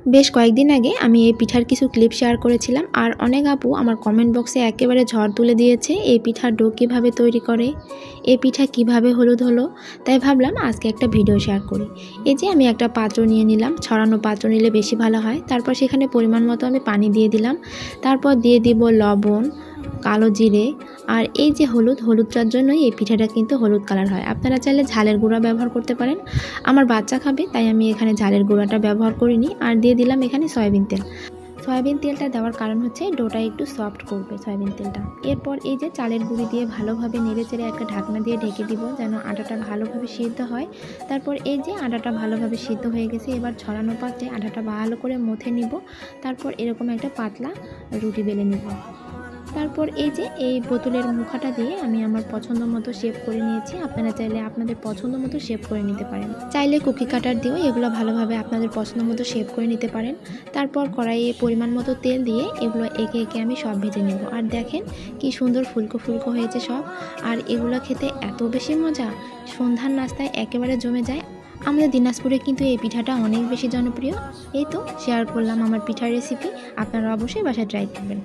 বেশ কয়েকদিন আগে আমি এই পিঠার কিছু ক্লিপ শেয়ার করেছিলাম আর অনেক আপু আমার কমেন্ট বক্সে একেবারে ঝড় তুলে দিয়েছে এই পিঠার ডো কীভাবে তৈরি করে, এই পিঠা কিভাবে হলুদ হলো। তাই ভাবলাম আজকে একটা ভিডিও শেয়ার করি। এই যে আমি একটা পাত্র নিয়ে নিলাম, ছড়ানো পাত্র নিলে বেশি ভালো হয়। তারপর সেখানে পরিমাণ মতো আমি পানি দিয়ে দিলাম, তারপর দিয়ে দিব লবণ, কালো জিরে আর এই যে হলুদটার জন্যই এই পিঠাটা কিন্তু হলুদ কালার হয়। আপনারা চাইলে ঝালের গুঁড়া ব্যবহার করতে পারেন। আমার বাচ্চা খাবে তাই আমি এখানে ঝালের গুঁড়াটা ব্যবহার করিনি। আর দিয়ে দিলাম এখানে সয়াবিন তেল। সয়াবিন তেলটা দেওয়ার কারণ হচ্ছে ডোটা একটু সফট করবে সয়াবিন তেলটা। এরপর এই যে চালের গুঁড়ি দিয়ে ভালোভাবে নেড়েচেড়ে একটা ঢাকনা দিয়ে ঢেকে দিব যেন আটাটা ভালোভাবে সিদ্ধ হয়। তারপর এই যে আটাটা ভালোভাবে সিদ্ধ হয়ে গেছে, এবার ছড়ানো পাত্রে আটাটা ভালো করে মথে নিব। তারপর এরকম একটা পাতলা রুটি বেলে নিব। তারপর এই যে এই বোতলের মুখাটা দিয়ে আমি আমার পছন্দ মতো শেপ করে নিয়েছি। আপনারা চাইলে আপনাদের পছন্দ মতো শেপ করে নিতে পারেন, চাইলে কুকি কাটার দিয়েও এগুলো ভালোভাবে আপনাদের পছন্দ মতো শেপ করে নিতে পারেন। তারপর কড়াইয়ে পরিমাণ মতো তেল দিয়ে এগুলো একে একে আমি সব ভেজে নেব। আর দেখেন কি সুন্দর ফুলকো ফুলকো হয়েছে সব। আর এগুলো খেতে এত বেশি মজা, সন্ধ্যার নাস্তায় একেবারে জমে যায়। আমাদের দিনাজপুরে কিন্তু এই পিঠাটা অনেক বেশি জনপ্রিয়। এই তো শেয়ার করলাম আমার পিঠার রেসিপি, আপনারা অবশ্যই বাসায় ট্রাই করবেন।